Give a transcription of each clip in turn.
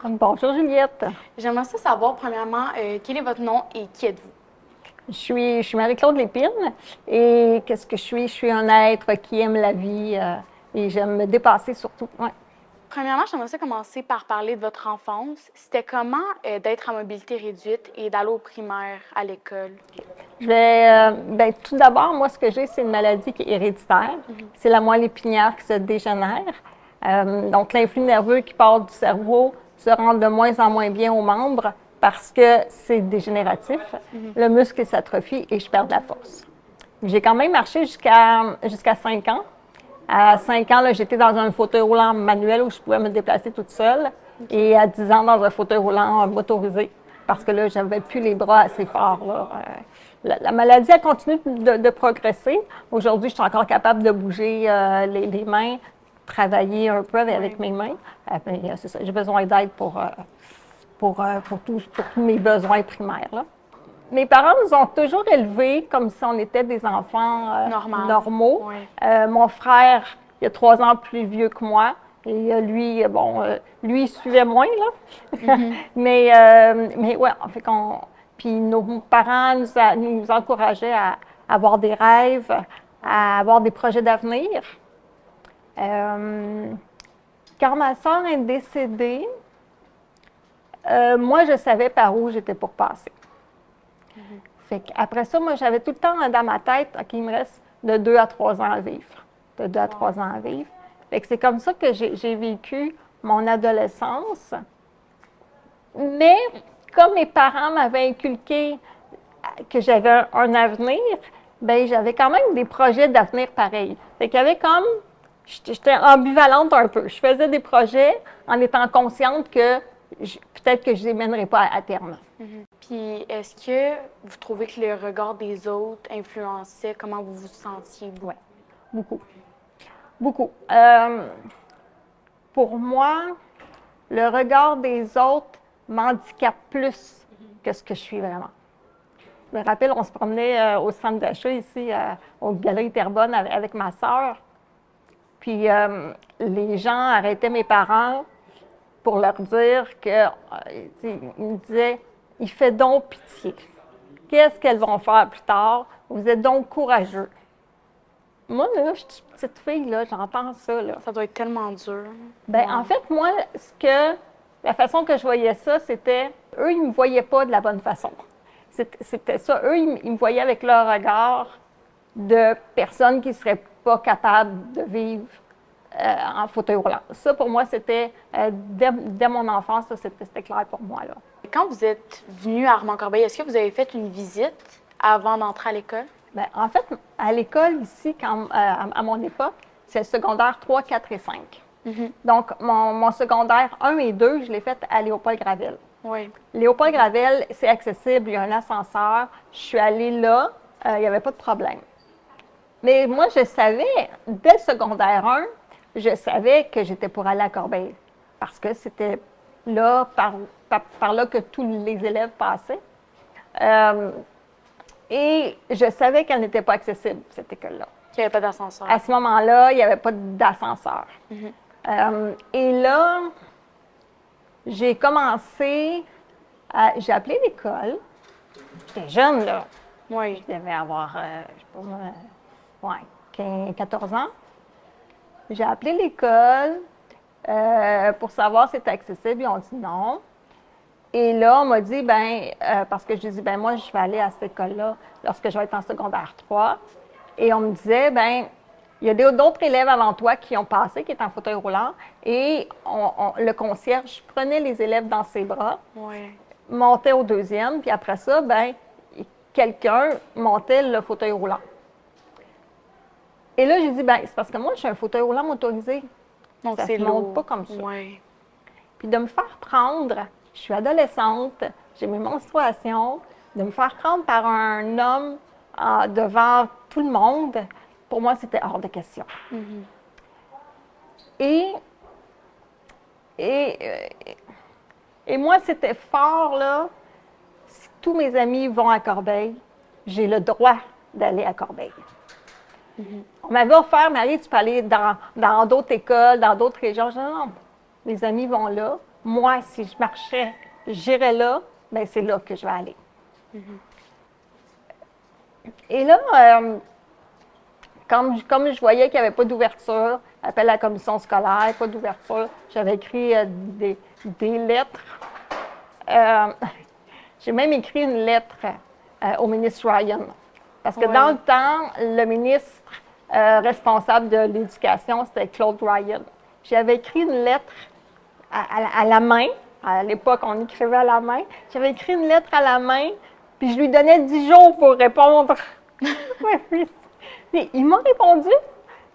Bonjour Juliette. J'aimerais ça savoir, premièrement, quel est votre nom et qui êtes-vous? Je suis Marie-Claude Lépine et qu'est-ce que je suis? Je suis un être qui aime la vie et j'aime me dépasser surtout. Ouais. Premièrement, j'aimerais ça commencer par parler de votre enfance. C'était comment d'être à mobilité réduite et d'aller au primaire, à l'école? Tout d'abord, moi, ce que j'ai, c'est une maladie qui est héréditaire. C'est la moelle épinière qui se dégénère. Donc, l'influx nerveux qui part du cerveau se rend de moins en moins bien aux membres parce que c'est dégénératif. Le muscle s'atrophie et je perds de la force. J'ai quand même marché jusqu'à 5 ans. À 5 ans, là, j'étais dans un fauteuil roulant manuel où je pouvais me déplacer toute seule. Et à 10 ans, dans un fauteuil roulant motorisé parce que là, j'avais plus les bras assez forts. Là. La maladie a continué de progresser. Aujourd'hui, je suis encore capable de bouger les mains, travailler un peu avec mes mains. C'est ça, j'ai besoin d'aide pour tous mes besoins primaires. Là. Mes parents nous ont toujours élevés comme si on était des enfants normaux. Oui. Mon frère, il a 3 ans plus vieux que moi. Et lui, lui, il suivait moins, là. Mais ouais, en fait, puis nos parents nous encourageaient à avoir des rêves, à avoir des projets d'avenir. Quand ma soeur est décédée, moi, je savais par où j'étais pour passer. Fait qu'après ça, moi, j'avais tout le temps dans ma tête qu'il me reste de 2 à 3 ans à vivre. De 2 à 3 ans à vivre. Fait que c'est comme ça que j'ai vécu mon adolescence. Mais comme mes parents m'avaient inculqué que j'avais un avenir, bien, j'avais quand même des projets d'avenir pareils. Fait qu'il y avait comme... J'étais ambivalente un peu. Je faisais des projets en étant consciente que peut-être que je ne les mènerais pas à terme. Puis, est-ce que vous trouvez que le regard des autres influençait comment vous vous sentiez? Oui, beaucoup. Beaucoup. Pour moi, le regard des autres m'handicape plus que ce que je suis vraiment. Je me rappelle, on se promenait au centre d'achat ici, aux Galeries Terrebonne avec ma sœur. Puis les gens arrêtaient mes parents pour leur dire que, ils me disaient, il fait donc pitié. Qu'est-ce qu'elles vont faire plus tard? Vous êtes donc courageux. Moi, là, je suis une petite fille, là, j'entends ça, là. Ça doit être tellement dur. Bien, en fait, moi, la façon que je voyais ça, c'était, eux, ils ne me voyaient pas de la bonne façon. C'était ça. Eux, ils me voyaient avec leur regard de personnes qui ne seraient pas capables de vivre en fauteuil roulant. Ça, pour moi, c'était, dès mon enfance, c'était clair pour moi, là. Quand vous êtes venu à Armand-Corbeil, est-ce que vous avez fait une visite avant d'entrer à l'école? Bien, en fait, à l'école, ici, à mon époque, c'est le secondaire 3, 4 et 5. Donc, mon secondaire 1 et 2, je l'ai fait à Léopold-Gravel. Oui. Léopold-Gravel, c'est accessible, il y a un ascenseur. Je suis allée là, il n'y avait pas de problème. Mais moi, je savais, dès le secondaire 1, je savais que j'étais pour aller à Corbeil. Parce que c'était là, par là que tous les élèves passaient. Et je savais qu'elle n'était pas accessible, cette école-là. Qu'il n'y avait pas d'ascenseur. À ce moment-là, il n'y avait pas d'ascenseur. Et là, j'ai commencé j'ai appelé l'école. J'étais jeune, là. Oui. Je devais avoir, je sais pas moi, 14 ans. J'ai appelé l'école pour savoir si c'était accessible. Ils ont dit non. Et là, on m'a dit, parce que je dis, moi, je vais aller à cette école-là lorsque je vais être en secondaire 3. Et on me disait, il y a d'autres élèves avant toi qui ont passé, qui étaient en fauteuil roulant. Et le concierge prenait les élèves dans ses bras, montait au deuxième, puis après ça, quelqu'un montait le fauteuil roulant. Et là, j'ai dit, c'est parce que moi, je suis un fauteuil roulant motorisé. Donc, ça ne se monte pas comme ça. Oui. Puis de me faire prendre, je suis adolescente, j'ai mes menstruations, de me faire prendre par un homme devant tout le monde, pour moi, c'était hors de question. Et moi, c'était fort, là. Si tous mes amis vont à Corbeil, j'ai le droit d'aller à Corbeil. On m'avait offert, Marie, tu peux aller dans d'autres écoles, dans d'autres régions. Je dis, non, mes amis vont là, moi, si je marchais, j'irais là, bien, c'est là que je vais aller. Et là, comme je voyais qu'il n'y avait pas d'ouverture, appel à la commission scolaire, pas d'ouverture, j'avais écrit des lettres. J'ai même écrit une lettre au ministre Ryan. Parce que dans le temps, le ministre responsable de l'Éducation, c'était Claude Ryan. J'avais écrit une lettre à la main. À l'époque, on écrivait à la main. J'avais écrit une lettre à la main, puis je lui donnais 10 jours pour répondre. Puis, il m'a répondu.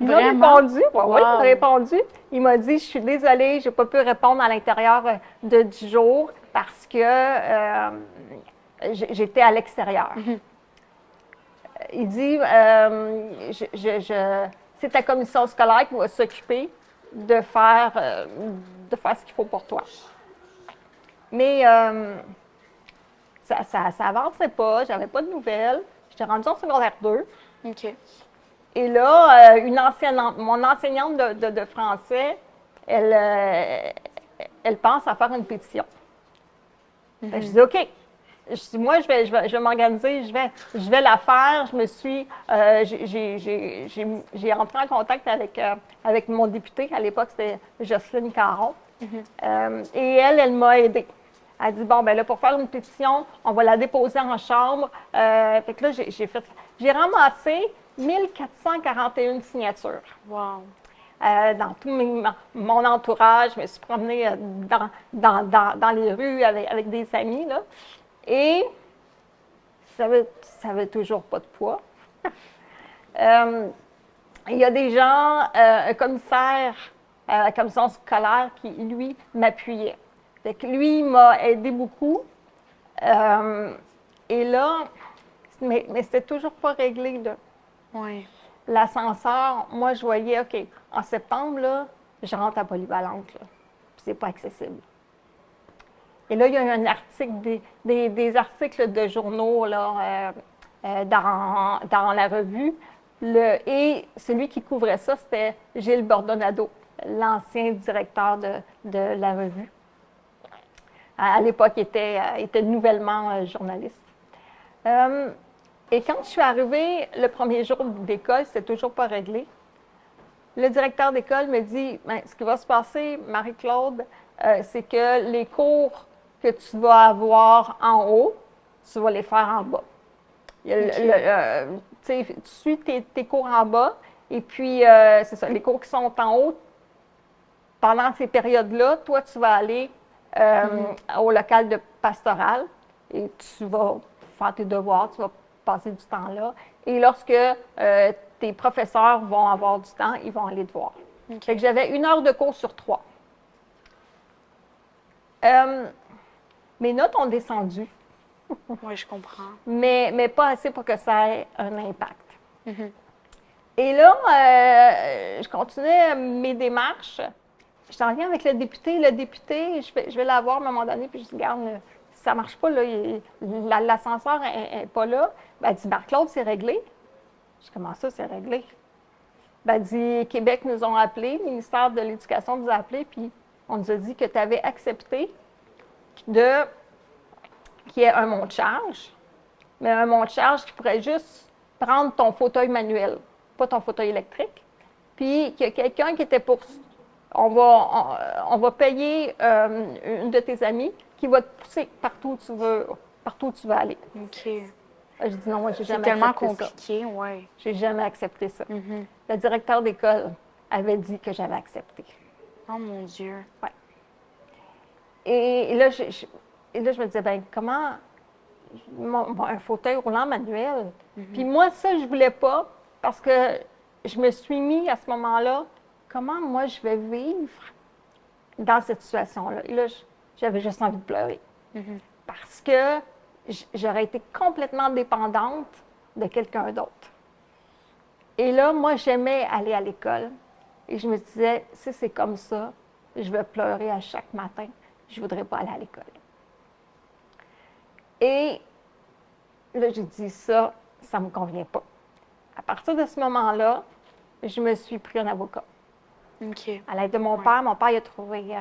Il m'a répondu. Oui, il m'a répondu. Il m'a dit, je suis désolée, je n'ai pas pu répondre à l'intérieur de 10 jours parce que j'étais à l'extérieur. Il dit, c'est ta commission scolaire qui va s'occuper de faire ce qu'il faut pour toi. Mais ça avançait pas, j'avais pas de nouvelles. J'étais rendue en secondaire 2. OK. Et là, mon enseignante de français, elle pense à faire une pétition. Je dis, OK. Je dis, moi, je vais m'organiser, je vais la faire. J'ai entré en contact avec mon député. À l'époque, c'était Jocelyne Caron. Et elle m'a aidée. Elle dit, bon, ben là, pour faire une pétition, on va la déposer en chambre. Fait que là, j'ai ramassé 1441 signatures. Wow! Dans tout mon entourage, je me suis promenée dans les rues avec des amis, là. Et ça avait toujours pas de poids. Il y a des gens, un commissaire à la commission scolaire qui, lui, m'appuyait. Fait que lui, il m'a aidé beaucoup. Et là, mais c'était toujours pas réglé, là. Oui. L'ascenseur, moi, je voyais, OK, en septembre, là, je rentre à Polyvalente, là. Puis c'est pas accessible. Et là, il y a eu un article, des articles de journaux, là, dans la revue. Et celui qui couvrait ça, c'était Gilles Bordonado, l'ancien directeur de la revue. À l'époque, il était nouvellement journaliste. Et quand je suis arrivée le premier jour d'école, c'était toujours pas réglé. Le directeur d'école me dit, ben, ce qui va se passer, Marie-Claude, c'est que les cours que tu vas avoir en haut, tu vas les faire en bas. Tu suis tes cours en bas, et puis, c'est ça, les cours qui sont en haut, pendant ces périodes-là, toi, tu vas aller au local de pastoral et tu vas faire tes devoirs, tu vas passer du temps là. Et lorsque tes professeurs vont avoir du temps, ils vont aller te voir. Okay. Fait que j'avais 1 heure de cours sur 3. Mes notes ont descendu. Oui, je comprends. Mais pas assez pour que ça ait un impact. Et là, je continuais mes démarches. Je suis en lien avec le député. Le député, je vais l'avoir à un moment donné, puis je dis, regarde, ça ne marche pas, là, l'ascenseur n'est pas là. Ben, elle dit, Marc-Claude, c'est réglé. Je dis, comment ça, c'est réglé? Ben, elle dit, Québec nous ont appelés, le ministère de l'Éducation nous a appelés, puis on nous a dit que tu avais accepté qu'il y ait un monte de charge, mais un monte de charge qui pourrait juste prendre ton fauteuil manuel, pas ton fauteuil électrique, puis qu'il y a quelqu'un qui était pour... On va payer une de tes amies qui va te pousser partout où tu veux aller. OK. Je dis non, moi, j'ai jamais accepté ça. C'est tellement compliqué, oui. J'ai jamais accepté ça. Le directeur d'école avait dit que j'avais accepté. Oh mon Dieu. Oui. Et là, je me disais, ben comment un fauteuil roulant manuel? Puis moi, ça, je voulais pas parce que je me suis mis à ce moment-là, comment moi je vais vivre dans cette situation-là? Et là, j'avais juste envie de pleurer. Parce que j'aurais été complètement dépendante de quelqu'un d'autre. Et là, moi, j'aimais aller à l'école. Et je me disais, si c'est comme ça, je vais pleurer à chaque matin. Je ne voudrais pas aller à l'école. Et là, j'ai dit, ça ne me convient pas. À partir de ce moment-là, je me suis pris un avocat. OK. À l'aide de mon père, il a trouvé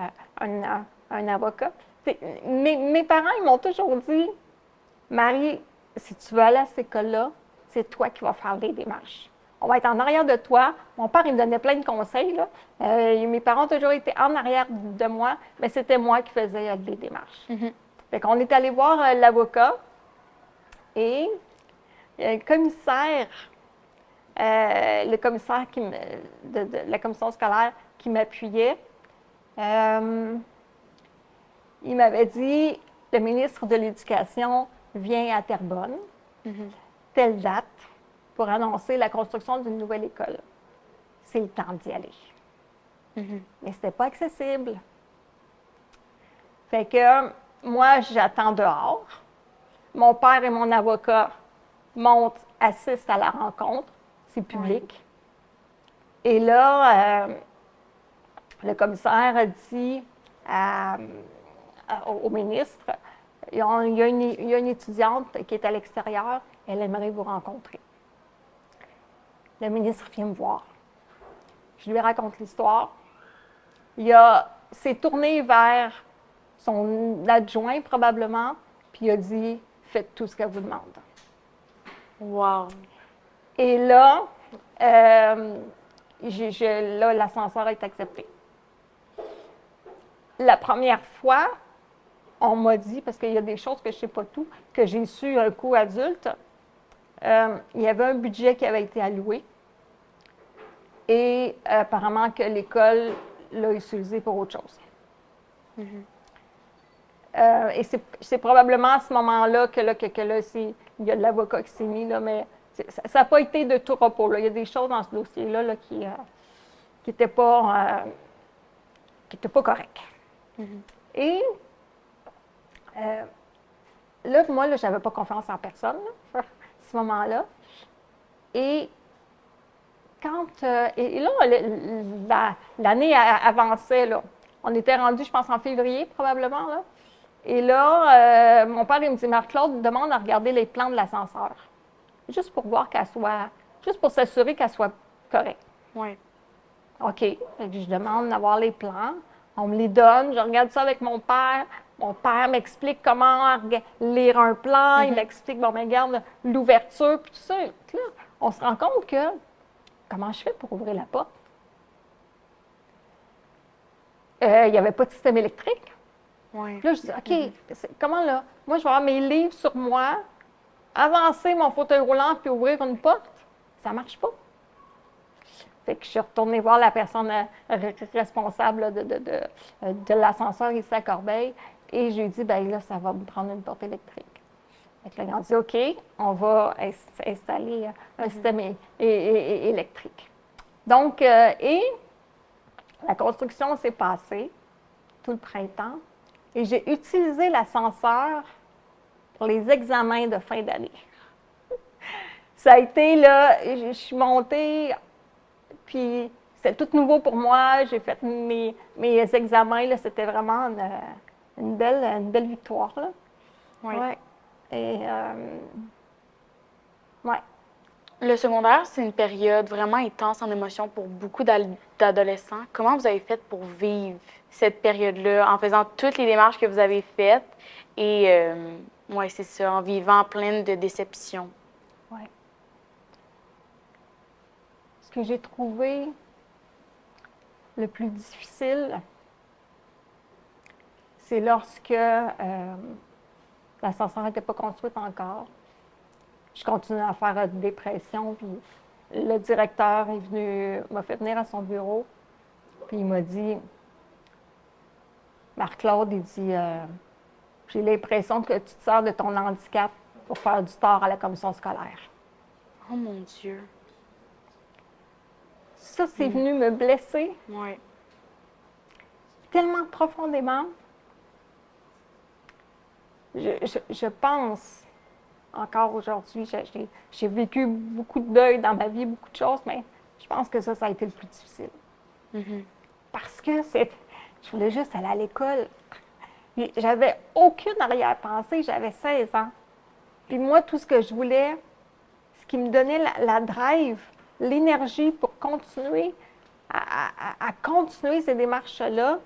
un avocat. Mes parents, ils m'ont toujours dit, Marie, si tu veux aller à cette école-là, c'est toi qui vas faire les démarches. On va être en arrière de toi. Mon père, il me donnait plein de conseils, là. Mes parents ont toujours été en arrière de moi, mais c'était moi qui faisais les démarches. Fait qu'on est allé voir l'avocat et le commissaire de la commission scolaire qui m'appuyait, il m'avait dit, le ministre de l'Éducation vient à Terrebonne, telle date, pour annoncer la construction d'une nouvelle école. C'est le temps d'y aller. Mais c'était pas accessible. Fait que moi, j'attends dehors. Mon père et mon avocat montent, assistent à la rencontre. C'est public. Et là, le commissaire a dit au ministre, il y a une étudiante qui est à l'extérieur, elle aimerait vous rencontrer. Le ministre vient me voir. Je lui raconte l'histoire. Il s'est tourné vers son adjoint, probablement, puis il a dit « Faites tout ce qu'elle vous demande. » Wow! Et là, là, l'ascenseur est accepté. La première fois, on m'a dit, parce qu'il y a des choses que je ne sais pas tout, que j'ai su un coup adulte, il y avait un budget qui avait été alloué et apparemment que l'école l'a utilisé pour autre chose. Et c'est probablement à ce moment-là que là, il y a de l'avocat qui s'est mis, là, mais ça n'a pas été de tout repos. Là. Il y a des choses dans ce dossier-là là, qui n'étaient pas correctes. Et là, moi, je n'avais pas confiance en personne là, à ce moment-là. Et l'année avançait, là. On était rendu, je pense, en février, probablement, là. Et là, mon père, il me dit, Marc-Claude, demande à regarder les plans de l'ascenseur. Juste pour voir juste pour s'assurer qu'elle soit correcte. Oui. OK. Fait que je demande d'avoir les plans. On me les donne. Je regarde ça avec mon père. Mon père m'explique comment lire un plan. Il m'explique, bon, mais regarde l'ouverture, puis tout ça. Puis là, on se rend compte que, comment je fais pour ouvrir la porte? Il n'y avait pas de système électrique. Oui. Puis là, je dis, OK, comment là? Moi, je vais avoir mes livres sur moi, avancer mon fauteuil roulant puis ouvrir une porte. Ça ne marche pas. Fait que je suis retournée voir la personne responsable de l'ascenseur ici à Corbeil et je lui ai dit, bien là, ça va me prendre une porte électrique. Fait que là, ils ont dit, OK, on va installer un système électrique. Donc, et la construction s'est passée tout le printemps et j'ai utilisé l'ascenseur pour les examens de fin d'année. Ça a été, là, je suis montée, puis c'était tout nouveau pour moi. J'ai fait mes examens, là, c'était vraiment une belle victoire, là. Oui. Ouais. Et, ouais. Le secondaire, c'est une période vraiment intense en émotions pour beaucoup d'adolescents. Comment vous avez fait pour vivre cette période-là en faisant toutes les démarches que vous avez faites et, oui, c'est ça, en vivant pleine de déceptions? Oui. Ce que j'ai trouvé le plus difficile, c'est lorsque l'ascenseur n'était pas construite encore. Je continuais à faire de dépression, puis le directeur m'a fait venir à son bureau, puis il m'a dit, Marc-Claude, il dit, j'ai l'impression que tu te sers de ton handicap pour faire du tort à la commission scolaire. Oh mon Dieu! Ça, c'est venu me blesser Oui. tellement profondément. Je pense, encore aujourd'hui, j'ai vécu beaucoup de deuil dans ma vie, beaucoup de choses, mais je pense que ça a été le plus difficile. Parce que je voulais juste aller à l'école. J'avais aucune arrière-pensée, j'avais 16 ans. Puis moi, tout ce que je voulais, ce qui me donnait la drive, l'énergie pour continuer à continuer ces démarches-là,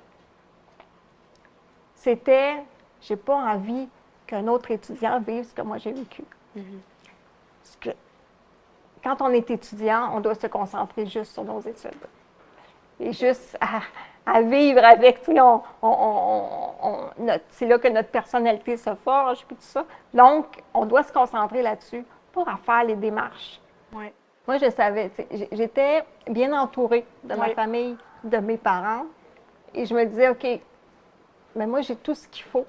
c'était, j'ai pas envie qu'un autre étudiant vive ce que moi j'ai vécu. Parce que quand on est étudiant, on doit se concentrer juste sur nos études. Et juste à vivre avec, tu sais, c'est là que notre personnalité se forge, puis tout ça. Donc, on doit se concentrer là-dessus, pas à faire les démarches. Oui. Moi, je savais, tu sais, j'étais bien entourée de ma famille, de mes parents, et je me disais, OK, mais moi, j'ai tout ce qu'il faut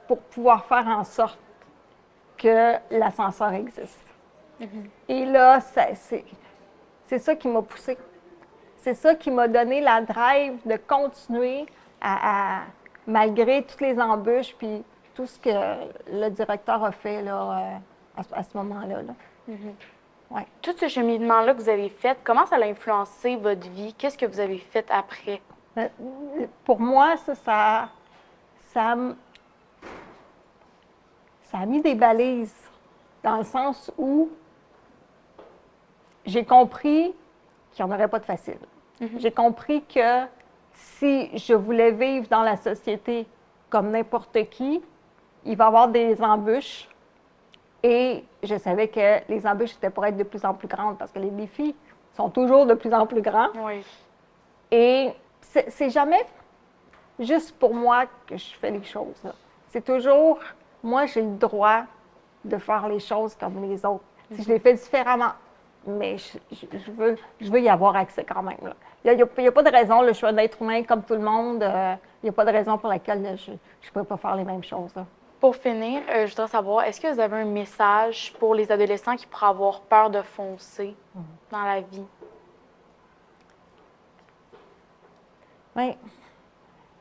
pour pouvoir faire en sorte que l'ascenseur existe. Et là, c'est ça qui m'a poussée. C'est ça qui m'a donné la drive de continuer malgré toutes les embûches puis tout ce que le directeur a fait là, à ce moment-là. Là. Ouais. Tout ce cheminement-là que vous avez fait, comment ça a influencé votre vie? Qu'est-ce que vous avez fait après? Pour moi, ça a mis des balises dans le sens où j'ai compris qu'il n'y en aurait pas de facile. J'ai compris que si je voulais vivre dans la société comme n'importe qui, il va y avoir des embûches. Et je savais que les embûches étaient pour être de plus en plus grandes parce que les défis sont toujours de plus en plus grands. Oui. Et c'est jamais juste pour moi que je fais les choses. C'est toujours, moi, j'ai le droit de faire les choses comme les autres. Si je les fais différemment, mais je veux y avoir accès quand même. Là. Il n'y a pas de raison, là, je suis un être humain comme tout le monde. Il n'y a pas de raison pour laquelle là, je ne peux pas faire les mêmes choses. Là. Pour finir, je voudrais savoir, est-ce que vous avez un message pour les adolescents qui pourraient avoir peur de foncer dans la vie? Oui.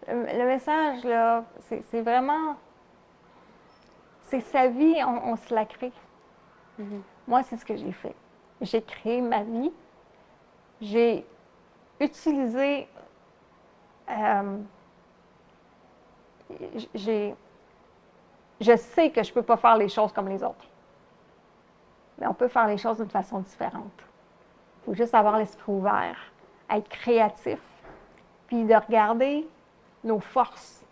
Le message, là, c'est vraiment... C'est sa vie, on se la crée. Moi, c'est ce que j'ai fait. J'ai créé ma vie. J'ai utilisé... Je sais que je ne peux pas faire les choses comme les autres. Mais on peut faire les choses d'une façon différente. Il faut juste avoir l'esprit ouvert, être créatif, puis de regarder nos forces.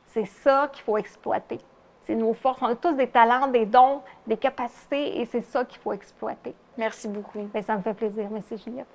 C'est ça qu'il faut exploiter. C'est nos forces. On a tous des talents, des dons, des capacités, et c'est ça qu'il faut exploiter. Merci beaucoup. Bien, ça me fait plaisir. Merci, Juliette.